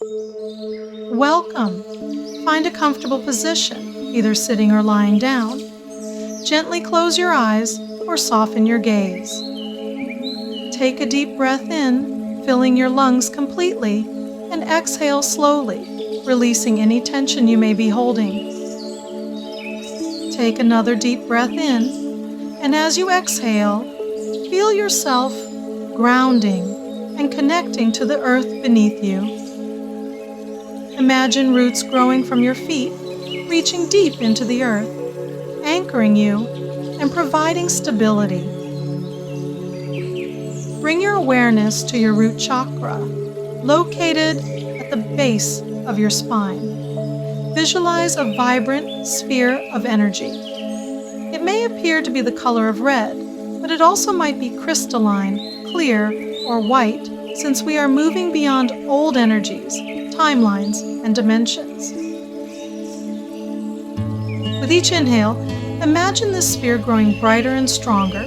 Welcome. Find a comfortable position, either sitting or lying down. Gently close your eyes or soften your gaze. Take a deep breath in, filling your lungs completely, and exhale slowly, releasing any tension you may be holding. Take another deep breath in, and as you exhale, feel yourself grounding and connecting to the earth beneath you. Imagine roots growing from your feet, reaching deep into the earth, anchoring you and providing stability. Bring your awareness to your root chakra, located at the base of your spine. Visualize a vibrant sphere of energy. It may appear to be the color of red, but it also might be crystalline, clear, or white, since we are moving beyond old energies, timelines, and dimensions. With each inhale, imagine this sphere growing brighter and stronger.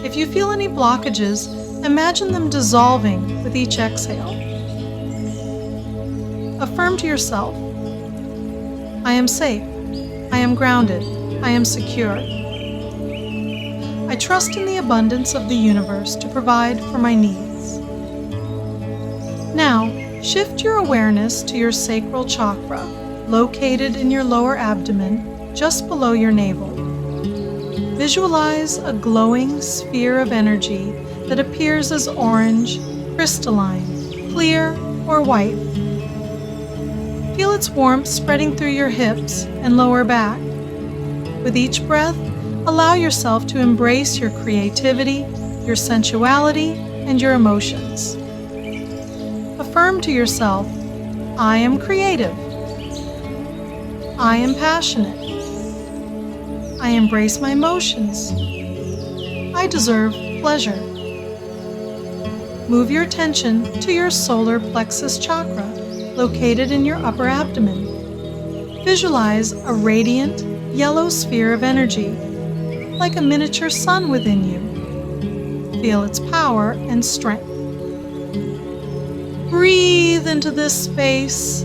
If you feel any blockages, imagine them dissolving with each exhale. Affirm to yourself, I am safe, I am grounded, I am secure. I trust in the abundance of the universe to provide for my needs. Now, shift your awareness to your sacral chakra, located in your lower abdomen, just below your navel. Visualize a glowing sphere of energy that appears as orange, crystalline, clear, or white. Feel its warmth spreading through your hips and lower back. With each breath, allow yourself to embrace your creativity, your sensuality, and your emotions. Affirm to yourself, I am creative. I am passionate. I embrace my emotions. I deserve pleasure. Move your attention to your solar plexus chakra, located in your upper abdomen. Visualize a radiant, yellow sphere of energy, like a miniature sun within you. Feel its power and strength. Breathe into this space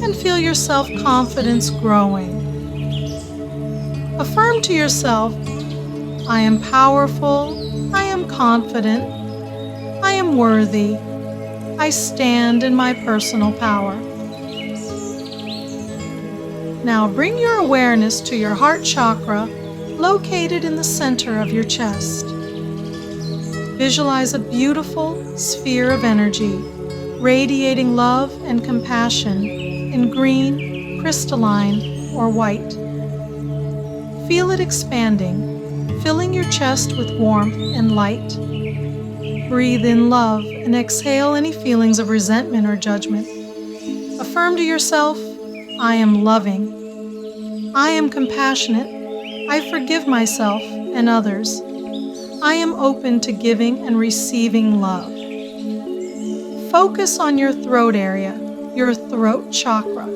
and feel your self-confidence growing. Affirm to yourself, I am powerful, I am confident, I am worthy, I stand in my personal power. Now bring your awareness to your heart chakra, located in the center of your chest. Visualize a beautiful sphere of energy, radiating love and compassion in green, crystalline, or white. Feel it expanding, filling your chest with warmth and light. Breathe in love and exhale any feelings of resentment or judgment. Affirm to yourself, I am loving. I am compassionate. I forgive myself and others. I am open to giving and receiving love. Focus on your throat area, your throat chakra.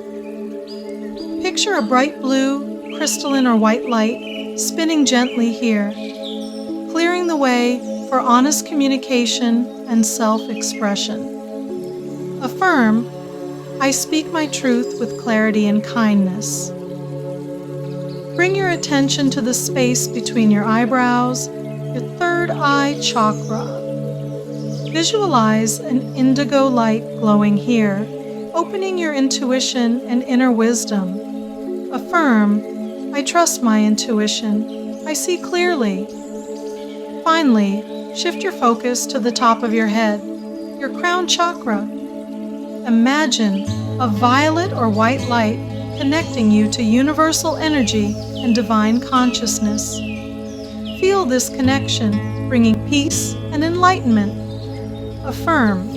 Picture a bright blue, crystalline, or white light spinning gently here, clearing the way for honest communication and self-expression. Affirm, I speak my truth with clarity and kindness. Bring your attention to the space between your eyebrows, your third eye chakra. Visualize an indigo light glowing here, opening your intuition and inner wisdom. Affirm, I trust my intuition. I see clearly. Finally, shift your focus to the top of your head, your crown chakra. Imagine a violet or white light connecting you to universal energy and divine consciousness. Feel this connection, bringing peace and enlightenment. Affirm,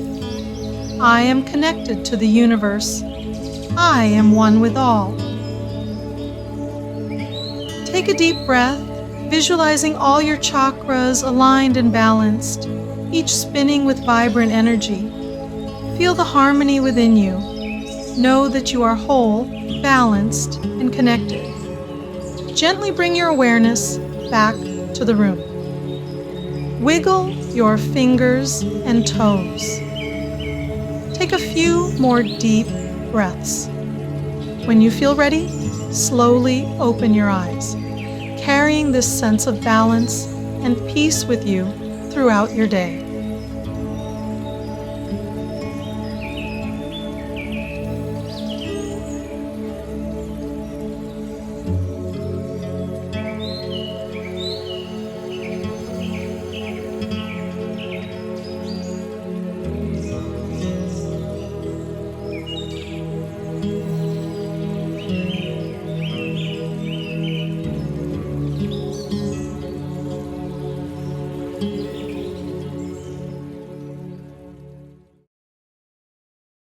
I am connected to the universe. I am one with all. Take a deep breath, visualizing all your chakras aligned and balanced, each spinning with vibrant energy. Feel the harmony within you. Know that you are whole, balanced, and connected. Gently bring your awareness back to the room. Wiggle your fingers and toes. Take a few more deep breaths. When you feel ready, slowly open your eyes, carrying this sense of balance and peace with you throughout your day.